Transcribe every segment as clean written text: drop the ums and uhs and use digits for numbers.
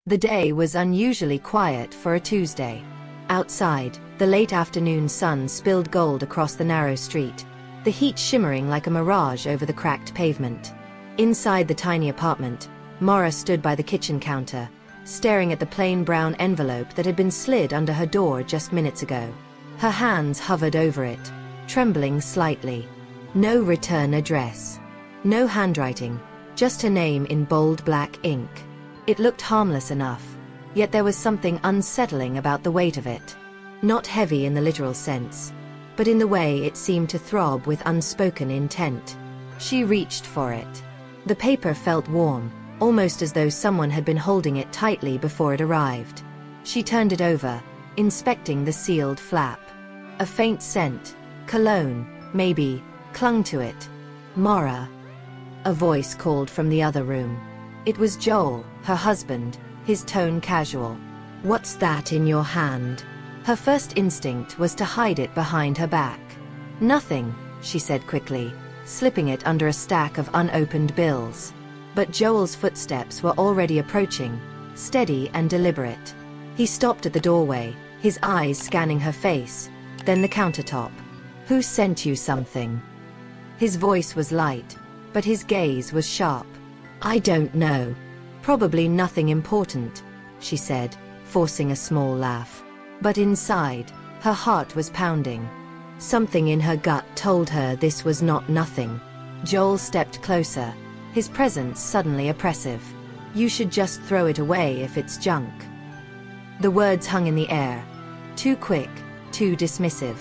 The day was unusually quiet for a Tuesday. Outside, the late afternoon sun spilled gold across the narrow street, the heat shimmering like a mirage over the cracked pavement. Inside the tiny apartment, Mara stood by the kitchen counter, staring at the plain brown envelope that had been slid under her door just minutes ago. Her hands hovered over it, trembling slightly. No return address. No handwriting, just her name in bold black ink. It looked harmless enough, yet there was something unsettling about the weight of it. Not heavy in the literal sense, but in the way it seemed to throb with unspoken intent. She reached for it. The paper felt warm, almost as though someone had been holding it tightly before it arrived. She turned it over, inspecting the sealed flap. A faint scent, cologne, maybe, clung to it. "Mara." A voice called from the other room. It was Joel, her husband, his tone casual. "What's that in your hand?" Her first instinct was to hide it behind her back. "Nothing," she said quickly, slipping it under a stack of unopened bills. But Joel's footsteps were already approaching, steady and deliberate. He stopped at the doorway, his eyes scanning her face, then the countertop. "Who sent you something?" His voice was light, but his gaze was sharp. "I don't know. Probably nothing important," she said, forcing a small laugh. But inside, her heart was pounding. Something in her gut told her this was not nothing. Joel stepped closer, his presence suddenly oppressive. "You should just throw it away if it's junk." The words hung in the air. Too quick, too dismissive.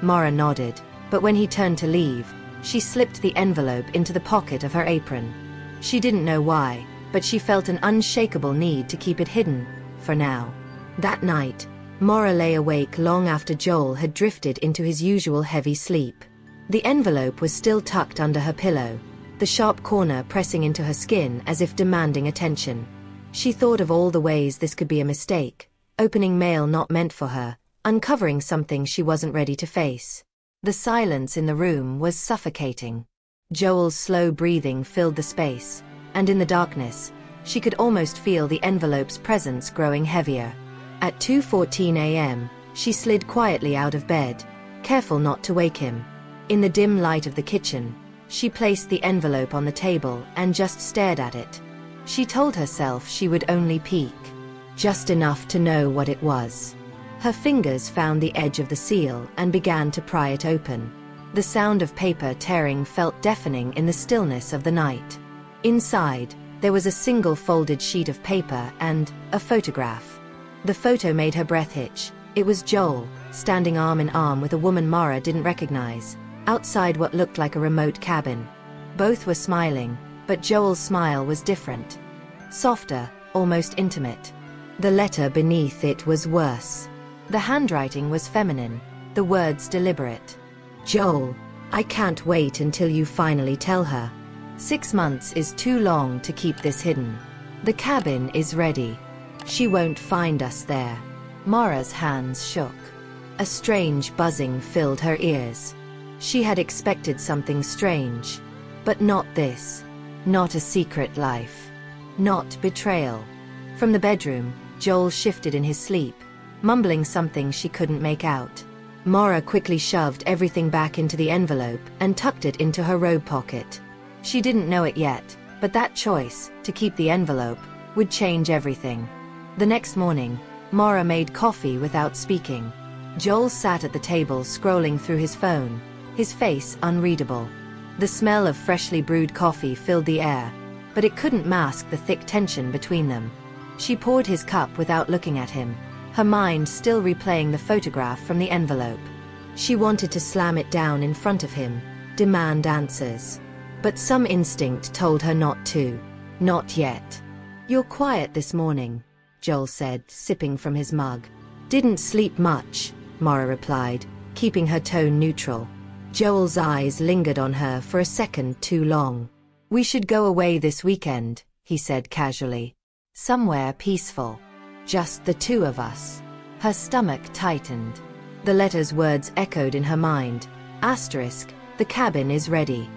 Mara nodded, but when he turned to leave, she slipped the envelope into the pocket of her apron. She didn't know why, but she felt an unshakable need to keep it hidden, for now. That night, Mara lay awake long after Joel had drifted into his usual heavy sleep. The envelope was still tucked under her pillow, the sharp corner pressing into her skin as if demanding attention. She thought of all the ways this could be a mistake, opening mail not meant for her, uncovering something she wasn't ready to face. The silence in the room was suffocating. Joel's slow breathing filled the space, and in the darkness, she could almost feel the envelope's presence growing heavier. At 2:14 a.m., she slid quietly out of bed, careful not to wake him. In the dim light of the kitchen, she placed the envelope on the table and just stared at it. She told herself she would only peek, just enough to know what it was. Her fingers found the edge of the seal and began to pry it open. The sound of paper tearing felt deafening in the stillness of the night. Inside, there was a single folded sheet of paper and a photograph. The photo made her breath hitch. It was Joel, standing arm in arm with a woman Mara didn't recognize, outside what looked like a remote cabin. Both were smiling, but Joel's smile was different. Softer, almost intimate. The letter beneath it was worse. The handwriting was feminine, the words deliberate. "Joel, I can't wait until you finally tell her. 6 months is too long to keep this hidden. The cabin is ready. She won't find us there." Mara's hands shook. A strange buzzing filled her ears. She had expected something strange, but not this. Not a secret life. Not betrayal. From the bedroom, Joel shifted in his sleep, mumbling something she couldn't make out. Mara quickly shoved everything back into the envelope and tucked it into her robe pocket. She didn't know it yet, but that choice, to keep the envelope, would change everything. The next morning, Mara made coffee without speaking. Joel sat at the table scrolling through his phone, his face unreadable. The smell of freshly brewed coffee filled the air, but it couldn't mask the thick tension between them. She poured his cup without looking at him, her mind still replaying the photograph from the envelope. She wanted to slam it down in front of him, demand answers. But some instinct told her not to. Not yet. "You're quiet this morning," Joel said, sipping from his mug. "Didn't sleep much," Mara replied, keeping her tone neutral. Joel's eyes lingered on her for a second too long. "We should go away this weekend," he said casually. "Somewhere peaceful. Just the two of us." Her stomach tightened. The letter's words echoed in her mind. Asterisk, "The cabin is ready."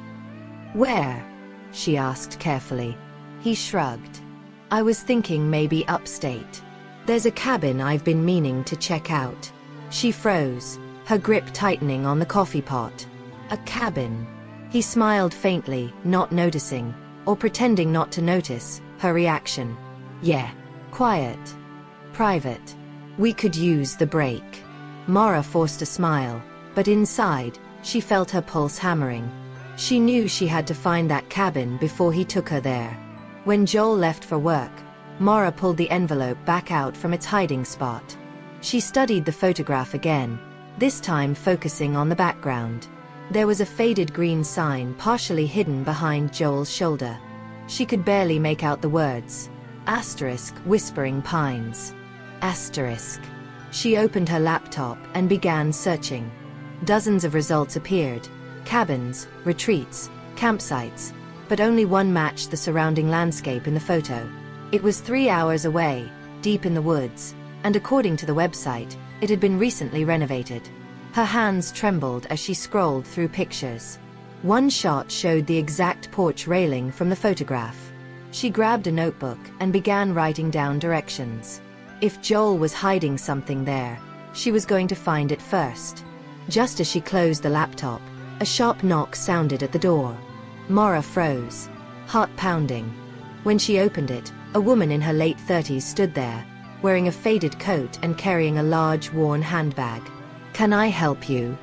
"Where?" she asked carefully. He shrugged. I was thinking maybe upstate. There's a cabin I've been meaning to check out. She froze, her grip tightening on the coffee pot. A cabin. He smiled faintly, not noticing, or pretending not to notice, her reaction. Yeah. Quiet. Private. We could use the break. Mara forced a smile, but inside, she felt her pulse hammering. She knew she had to find that cabin before he took her there. When Joel left for work, Mara pulled the envelope back out from its hiding spot. She studied the photograph again, this time focusing on the background. There was a faded green sign partially hidden behind Joel's shoulder. She could barely make out the words. Asterisk, Whispering Pines. Asterisk. She opened her laptop and began searching. Dozens of results appeared. Cabins, retreats, campsites. But only one matched the surrounding landscape in the photo. It was 3 hours away, deep in the woods, and according to the website, it had been recently renovated. Her hands trembled as she scrolled through pictures. One shot showed the exact porch railing from the photograph. She grabbed a notebook and began writing down directions. If Joel was hiding something there, she was going to find it first. Just as she closed the laptop, a sharp knock sounded at the door. Mara froze, heart pounding. When she opened it, a woman in her late 30s stood there, wearing a faded coat and carrying a large, worn handbag. "Can I help you?"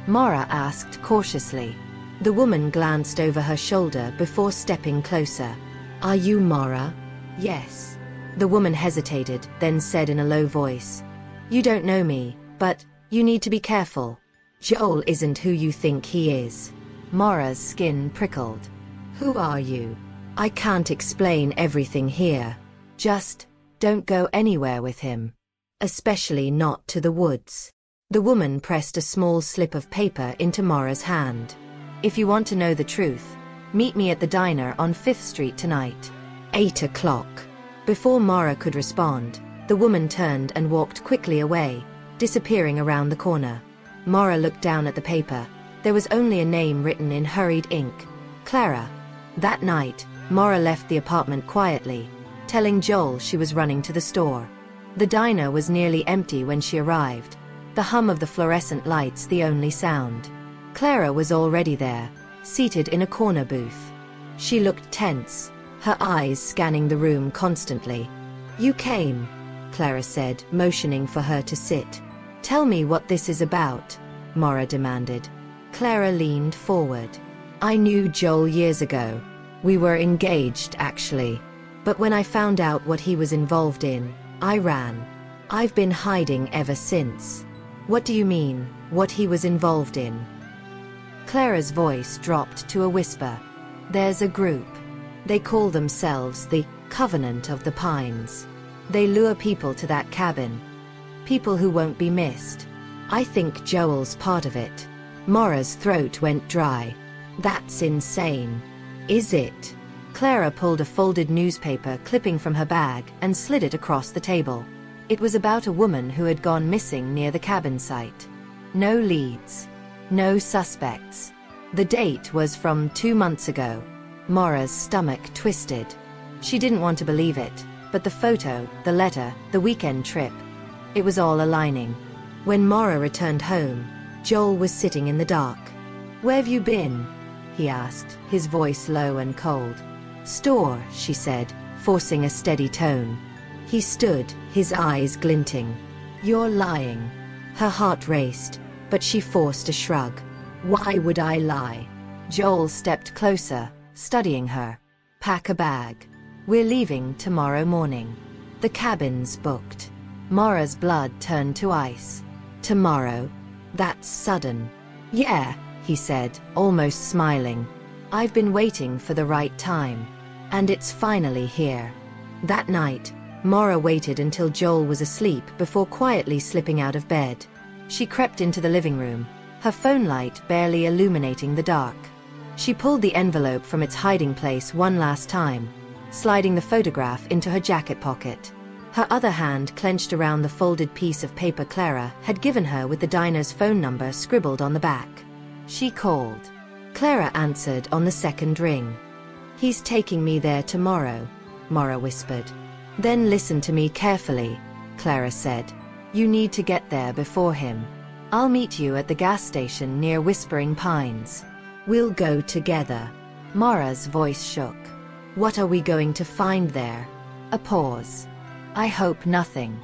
Mara asked cautiously. The woman glanced over her shoulder before stepping closer. "Are you Mara?" "Yes." The woman hesitated, then said in a low voice, "You don't know me, but you need to be careful. Joel isn't who you think he is." Mara's skin prickled. "Who are you? I can't explain everything here. Just don't go anywhere with him. Especially not to the woods." The woman pressed a small slip of paper into Mara's hand. "If you want to know the truth, meet me at the diner on 5th Street tonight. 8 o'clock. Before Mara could respond, the woman turned and walked quickly away, disappearing around the corner. Mara looked down at the paper. There was only a name written in hurried ink. Clara. That night, Mara left the apartment quietly, telling Joel she was running to the store. The diner was nearly empty when she arrived, the hum of the fluorescent lights the only sound. Clara was already there, seated in a corner booth. She looked tense, her eyes scanning the room constantly. "You came," Clara said, motioning for her to sit. "Tell me what this is about," Mara demanded. Clara leaned forward. "I knew Joel years ago. We were engaged, actually. But when I found out what he was involved in, I ran. I've been hiding ever since." "What do you mean, what he was involved in?" Clara's voice dropped to a whisper. "There's a group. They call themselves the Covenant of the Pines. They lure people to that cabin. People who won't be missed. I think Joel's part of it." Mara's throat went dry. "That's insane." "Is it?" Clara pulled a folded newspaper clipping from her bag and slid it across the table. It was about a woman who had gone missing near the cabin site. No leads. No suspects. The date was from 2 months ago. Mara's stomach twisted. She didn't want to believe it, but the photo, the letter, the weekend trip, it was all aligning. When Mara returned home, Joel was sitting in the dark. "Where have you been?" he asked, his voice low and cold. "Store," she said, forcing a steady tone. He stood, his eyes glinting. "You're lying." Her heart raced, but she forced a shrug. "Why would I lie?" Joel stepped closer, studying her. "Pack a bag. We're leaving tomorrow morning. The cabin's booked." Mara's blood turned to ice. "Tomorrow? That's sudden." "Yeah," he said, almost smiling. "I've been waiting for the right time. And it's finally here." That night, Mara waited until Joel was asleep before quietly slipping out of bed. She crept into the living room, her phone light barely illuminating the dark. She pulled the envelope from its hiding place one last time, sliding the photograph into her jacket pocket. Her other hand clenched around the folded piece of paper Clara had given her with the diner's phone number scribbled on the back. She called. Clara answered on the second ring. "He's taking me there tomorrow." Mara whispered. Then listen to me carefully, Clara said. You need to get there before him. I'll meet you at the gas station near Whispering Pines. We'll go together. Mara's voice shook. What are we going to find there? A pause. I hope nothing.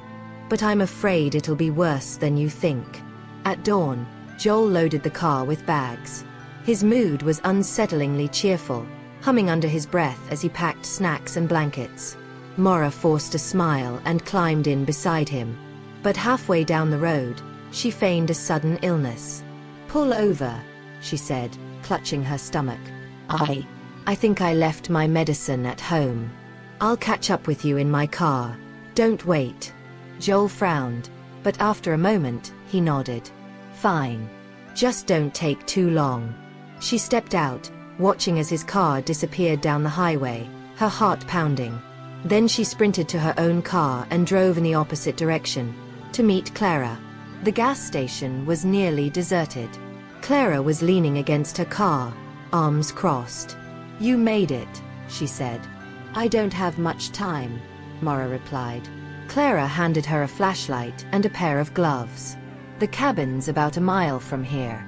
But I'm afraid it'll be worse than you think. At dawn, Joel loaded the car with bags. His mood was unsettlingly cheerful, humming under his breath as he packed snacks and blankets. Mara forced a smile and climbed in beside him. But halfway down the road, she feigned a sudden illness. Pull over, she said, clutching her stomach. I think I left my medicine at home. I'll catch up with you in my car. Don't wait. Joel frowned, but after a moment, he nodded. Fine. Just don't take too long. She stepped out, watching as his car disappeared down the highway, her heart pounding. Then she sprinted to her own car and drove in the opposite direction, to meet Clara. The gas station was nearly deserted. Clara was leaning against her car, arms crossed. You made it, she said. I don't have much time, Mara replied. Clara handed her a flashlight and a pair of gloves. The cabin's about a mile from here.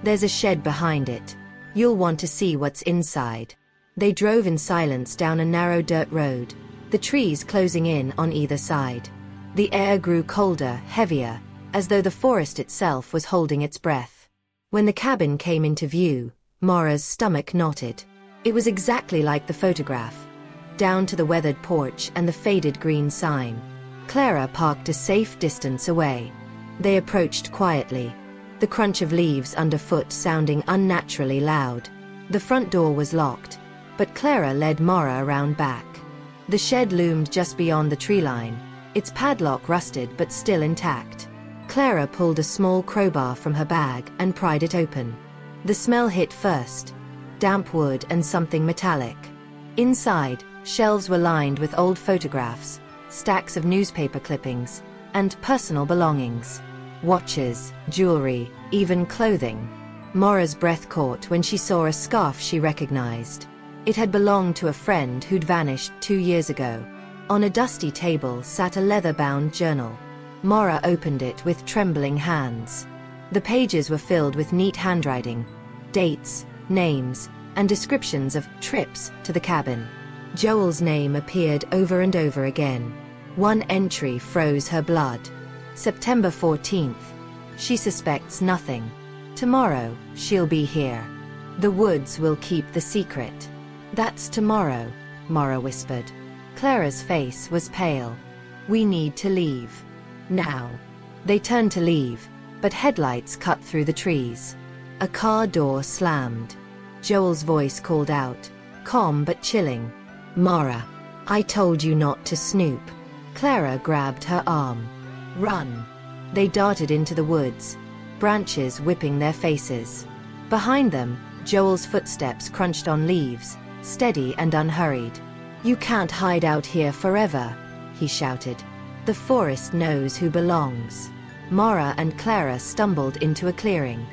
There's a shed behind it. You'll want to see what's inside. They drove in silence down a narrow dirt road, the trees closing in on either side. The air grew colder, heavier, as though the forest itself was holding its breath. When the cabin came into view, Mara's stomach knotted. It was exactly like the photograph, down to the weathered porch and the faded green sign. Clara parked a safe distance away. They approached quietly, the crunch of leaves underfoot sounding unnaturally loud. The front door was locked, but Clara led Mara around back. The shed loomed just beyond the tree line, its padlock rusted but still intact. Clara pulled a small crowbar from her bag and pried it open. The smell hit first, damp wood and something metallic. Inside, shelves were lined with old photographs, stacks of newspaper clippings, and personal belongings. Watches, jewelry, even clothing. Mara's breath caught when she saw a scarf she recognized. It had belonged to a friend who'd vanished 2 years ago. On a dusty table sat a leather-bound journal. Mara opened it with trembling hands. The pages were filled with neat handwriting, dates, names, and descriptions of trips to the cabin. Joel's name appeared over and over again. One entry froze her blood. September 14th. She suspects nothing. Tomorrow, she'll be here. The woods will keep the secret. That's tomorrow, Mara whispered. Clara's face was pale. We need to leave. Now. They turned to leave, but headlights cut through the trees. A car door slammed. Joel's voice called out, calm but chilling. Mara, I told you not to snoop. Clara grabbed her arm. Run. They darted into the woods, branches whipping their faces. Behind them, Joel's footsteps crunched on leaves, steady and unhurried. You can't hide out here forever, he shouted. The forest knows who belongs. Mara and Clara stumbled into a clearing.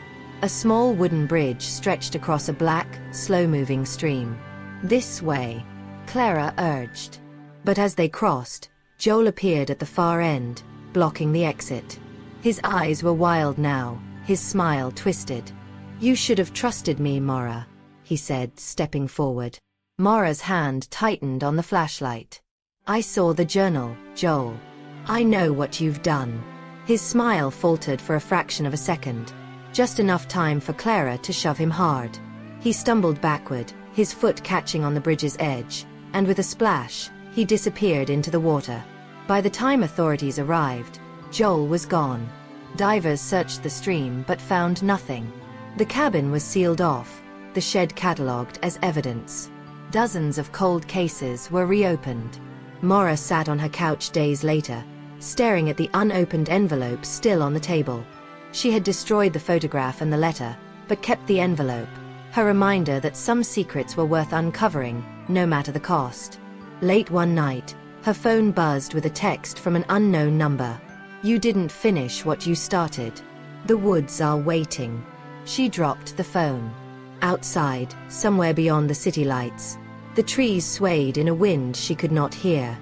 A small wooden bridge stretched across a black, slow-moving stream. This way, Clara urged. But as they crossed, Joel appeared at the far end, blocking the exit. His eyes were wild now, his smile twisted. You should have trusted me, Mara, he said, stepping forward. Mara's hand tightened on the flashlight. I saw the journal, Joel. I know what you've done. His smile faltered for a fraction of a second, just enough time for Clara to shove him hard. He stumbled backward, his foot catching on the bridge's edge, and with a splash, he disappeared into the water. By the time authorities arrived, Joel was gone. Divers searched the stream but found nothing. The cabin was sealed off, the shed catalogued as evidence. Dozens of cold cases were reopened. Mara sat on her couch days later, staring at the unopened envelope still on the table. She had destroyed the photograph and the letter, but kept the envelope, her reminder that some secrets were worth uncovering, no matter the cost. Late one night, her phone buzzed with a text from an unknown number. You didn't finish what you started. The woods are waiting. She dropped the phone. Outside, somewhere beyond the city lights, The trees swayed in a wind she could not hear.